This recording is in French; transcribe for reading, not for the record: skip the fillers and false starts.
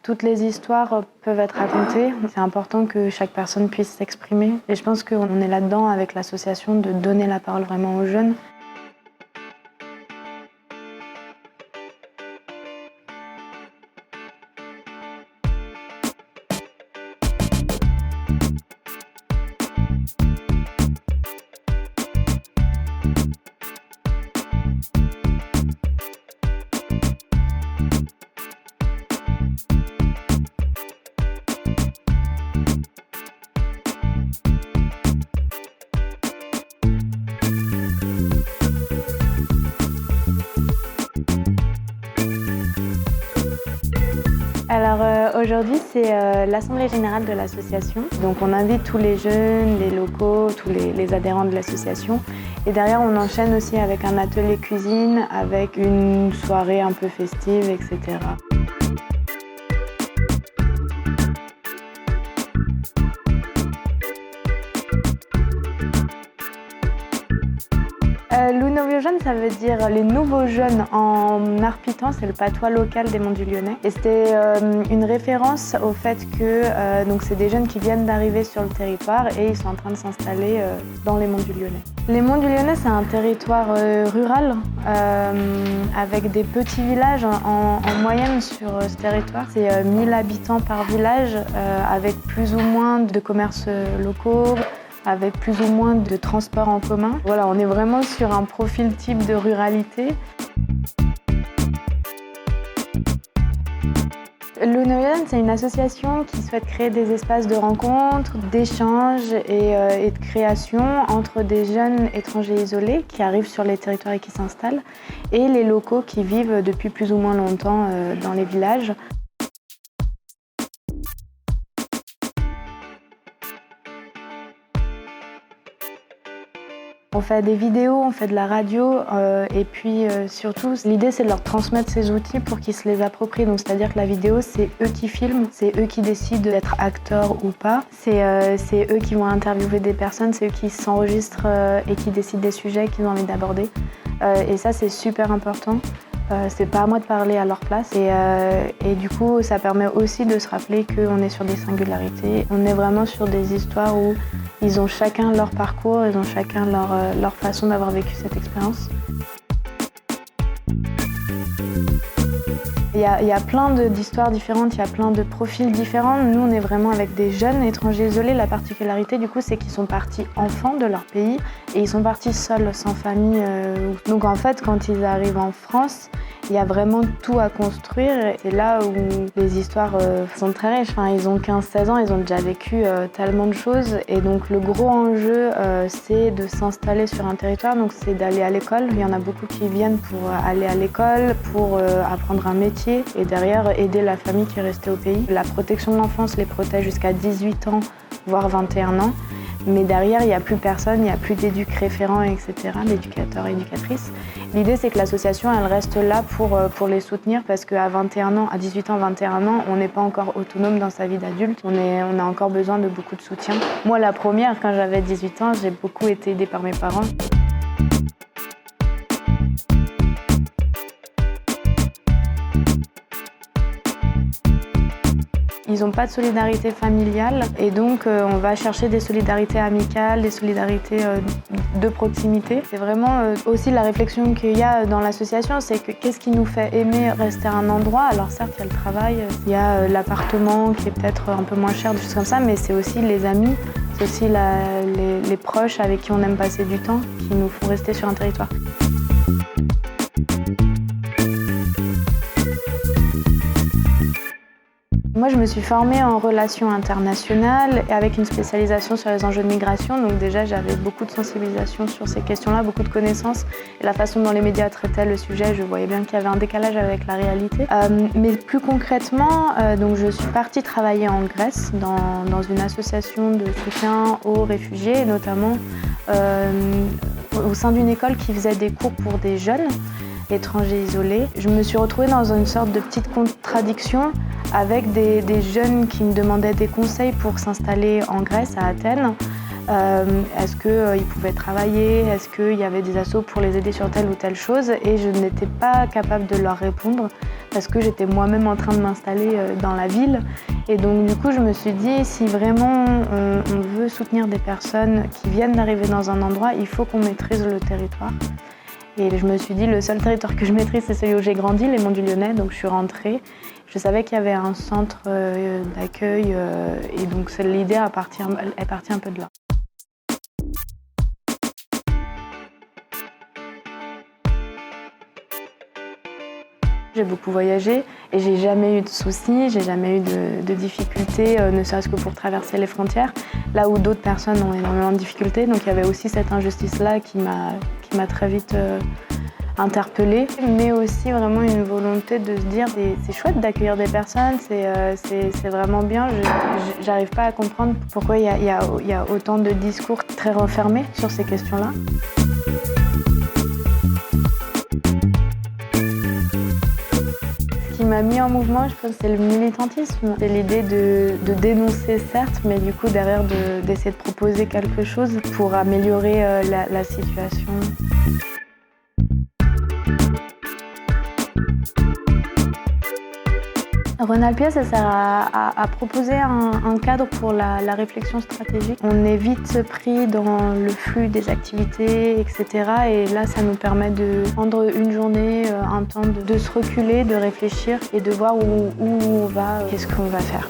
Toutes les histoires peuvent être racontées. C'est important que chaque personne puisse s'exprimer. Et je pense qu'on est là-dedans avec l'association de donner la parole vraiment aux jeunes. Alors aujourd'hui, c'est l'Assemblée générale de l'association. Donc on invite tous les jeunes, les locaux, tous les adhérents de l'association. Et derrière, on enchaîne aussi avec un atelier cuisine, avec une soirée un peu festive, etc. Les nouveaux jeunes, ça veut dire les nouveaux jeunes en arpitan, c'est le patois local des Monts du Lyonnais. Et c'était une référence au fait que donc c'est des jeunes qui viennent d'arriver sur le territoire et ils sont en train de s'installer dans les Monts du Lyonnais. Les Monts du Lyonnais, c'est un territoire rural avec des petits villages en moyenne sur ce territoire. C'est 1000 habitants par village avec plus ou moins de commerces locaux, avec plus ou moins de transports en commun. Voilà, on est vraiment sur un profil type de ruralité. Le Noyon, c'est une association qui souhaite créer des espaces de rencontre, d'échange et de création entre des jeunes étrangers isolés qui arrivent sur les territoires et qui s'installent et les locaux qui vivent depuis plus ou moins longtemps dans les villages. On fait des vidéos, on fait de la radio et puis surtout l'idée c'est de leur transmettre ces outils pour qu'ils se les approprient. Donc c'est-à-dire que la vidéo c'est eux qui filment, c'est eux qui décident d'être acteurs ou pas. C'est eux qui vont interviewer des personnes, c'est eux qui s'enregistrent et qui décident des sujets qu'ils ont envie d'aborder. Et ça c'est super important. C'est pas à moi de parler à leur place et du coup ça permet aussi de se rappeler qu'on est sur des singularités. On est vraiment sur des histoires où ils ont chacun leur parcours, ils ont chacun leur façon d'avoir vécu cette expérience. Il y a plein d'histoires différentes, il y a plein de profils différents. Nous, on est vraiment avec des jeunes étrangers isolés. La particularité, du coup, c'est qu'ils sont partis enfants de leur pays et ils sont partis seuls, sans famille. Donc, en fait, quand ils arrivent en France, il y a vraiment tout à construire. C'est là où les histoires sont très riches. Enfin, ils ont 15-16 ans, ils ont déjà vécu tellement de choses. Et donc, le gros enjeu, c'est de s'installer sur un territoire. Donc, c'est d'aller à l'école. Il y en a beaucoup qui viennent pour aller à l'école, pour apprendre un métier et derrière aider la famille qui est restée au pays. La protection de l'enfance les protège jusqu'à 18 ans, voire 21 ans. Mais derrière, il n'y a plus personne, il n'y a plus d'éduc référents, etc., d'éducateurs, éducatrices. L'idée, c'est que l'association, elle reste là pour les soutenir parce qu'à 21 ans, à 18 ans, 21 ans, on n'est pas encore autonome dans sa vie d'adulte. On a encore besoin de beaucoup de soutien. Moi, la première, quand j'avais 18 ans, j'ai beaucoup été aidée par mes parents. Ils n'ont pas de solidarité familiale et donc on va chercher des solidarités amicales, des solidarités de proximité. C'est vraiment aussi la réflexion qu'il y a dans l'association, c'est que qu'est-ce qui nous fait aimer rester à un endroit? Alors certes, il y a le travail, il y a l'appartement qui est peut-être un peu moins cher, des choses comme ça, mais c'est aussi les amis, c'est aussi les proches avec qui on aime passer du temps qui nous font rester sur un territoire. Moi, je me suis formée en relations internationales et avec une spécialisation sur les enjeux de migration. Donc déjà, j'avais beaucoup de sensibilisation sur ces questions-là, beaucoup de connaissances. Et la façon dont les médias traitaient le sujet, je voyais bien qu'il y avait un décalage avec la réalité. Mais plus concrètement, donc je suis partie travailler en Grèce dans une association de soutien aux réfugiés, et notamment au sein d'une école qui faisait des cours pour des jeunes étrangers isolés. Je me suis retrouvée dans une sorte de petite contradiction avec des jeunes qui me demandaient des conseils pour s'installer en Grèce, à Athènes. Est-ce qu'ils pouvaient travailler? Est-ce qu'il y avait des assos pour les aider sur telle ou telle chose? Et je n'étais pas capable de leur répondre parce que j'étais moi-même en train de m'installer dans la ville. Et donc du coup, je me suis dit, si vraiment on veut soutenir des personnes qui viennent d'arriver dans un endroit, il faut qu'on maîtrise le territoire. Et je me suis dit, le seul territoire que je maîtrise, c'est celui où j'ai grandi, les Monts du Lyonnais. Donc je suis rentrée. Je savais qu'il y avait un centre d'accueil et donc l'idée est partie un peu de là. J'ai beaucoup voyagé et j'ai jamais eu de soucis, j'ai jamais eu de difficultés, ne serait-ce que pour traverser les frontières, là où d'autres personnes ont énormément de difficultés. Donc il y avait aussi cette injustice-là qui m'a très vite interpellée, mais aussi vraiment une volonté de se dire c'est chouette d'accueillir des personnes, c'est vraiment bien. J'arrive pas à comprendre pourquoi il y a autant de discours très refermés sur ces questions-là. Ce qui m'a mis en mouvement, je pense, c'est le militantisme. C'est l'idée de dénoncer, certes, mais du coup derrière d'essayer de proposer quelque chose pour améliorer la situation. Rhône-Alpia, ça sert à proposer un cadre pour la réflexion stratégique. On est vite pris dans le flux des activités, etc. Et là, ça nous permet de prendre une journée, un temps de se reculer, de réfléchir et de voir où on va, qu'est-ce qu'on va faire.